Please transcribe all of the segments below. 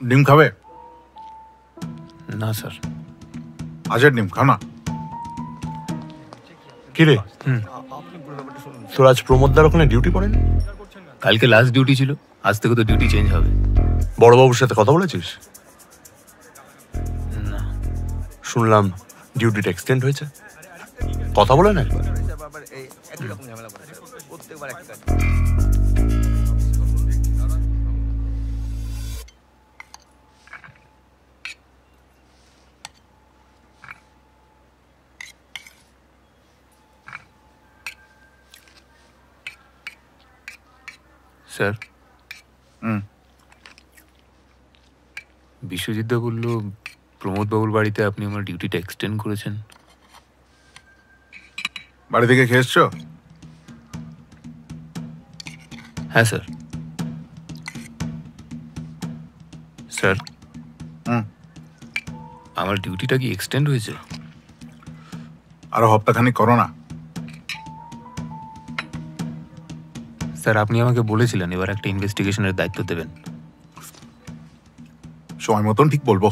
ডিম খাবে? না স্যার। আজের ডিম খাও না। কি রে, তোর আজ প্রমোদদার ওখানে ডিউটি পড়েনি? কালকে লাস্ট ডিউটি ছিল, আজ থেকে তো ডিউটি চেঞ্জ হবে। বড়বাবুর সাথে কথা বলেছিস? না। শুনলাম ডিউটিটা এক্সটেন্ড হয়েছে, কথা বলে না একবার? স্যার, হুম, বিশ্বজিৎদা বলল প্রমোদ বাবুর বাড়িতে আপনি আমার ডিউটিটা এক্সটেন্ড করেছেন। বাড়ি থেকে খেয়ে এসছো? হ্যাঁ স্যার। স্যার, হুম, আমার ডিউটিটা কি এক্সটেন্ড হয়েছে? আরো হপ্তাখানিক করো না। স্যার, আপনি আমাকে বলেছিলেন এবার একটা ইনভেস্টিগেশনের দায়িত্ব দেবেন। সময় মতন ঠিক বলবো।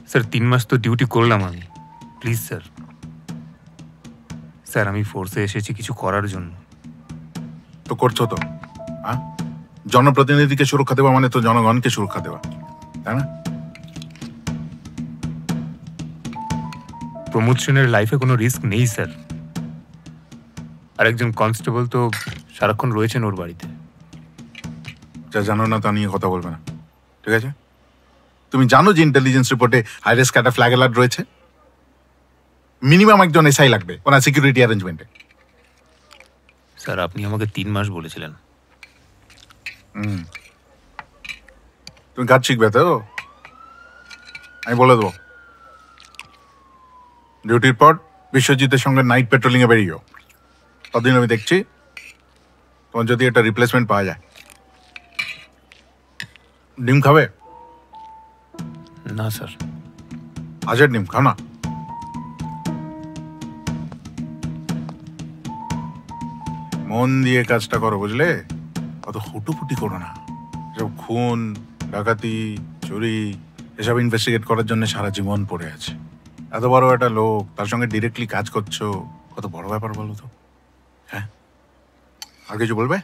স্যার, 3 মাস তো ডিউটি করলাম আমি, প্লিজ স্যার। স্যার, আমি ফোর্সে এসেছি কিছু করার জন্য। তো করছো তো, হ্যাঁ? জনপ্রতিনিধিকে সুরক্ষা দেওয়া মানে তো জনগণকে সুরক্ষা দেওয়া, তাই না? প্রমোদ সেনের লাইফে কোনো রিস্ক নেই স্যার। আরেকজন কনস্টেবল তো সারাক্ষণ রয়েছেন ওর বাড়িতে। যা জানো না তা নিয়ে কথা বলবে না, ঠিক আছে? তুমি জানো যে ইন্টেলিজেন্স রিপোর্টে হাই রিস্ক একটা ফ্ল্যাগ অ্যালার্ট রয়েছে। মিনিমাম একজন এসআই লাগবে ওনার সিকিউরিটি অ্যারেঞ্জমেন্টে। স্যার, আপনি আমাকে 3 মাস বলেছিলেন। তুমি কাজ শিখবে তো, আমি বলে দেবো। ডিউটির পর বিশ্বজিতের সঙ্গে নাইট পেট্রোলিং এ বেরিয়েও। ততদিন আমি দেখছি তোমার যদি একটা রিপ্লেসমেন্ট পাওয়া যায়। ডিম খাবে? না স্যার। আজের ডিম খাও না। মন দিয়ে কাজটা করো, বুঝলে? অত হুটুপুটি করো না। এসব খুন, ডাকাতি, চুরি এসব ইনভেস্টিগেট করার জন্য সারা জীবন পড়ে আছে। এত বড় একটা লোক, তার সঙ্গে ডিরেক্টলি কাজ করছো, কত বড় ব্যাপার বলো তো? হ্যাঁ, আর কিছু বলবে?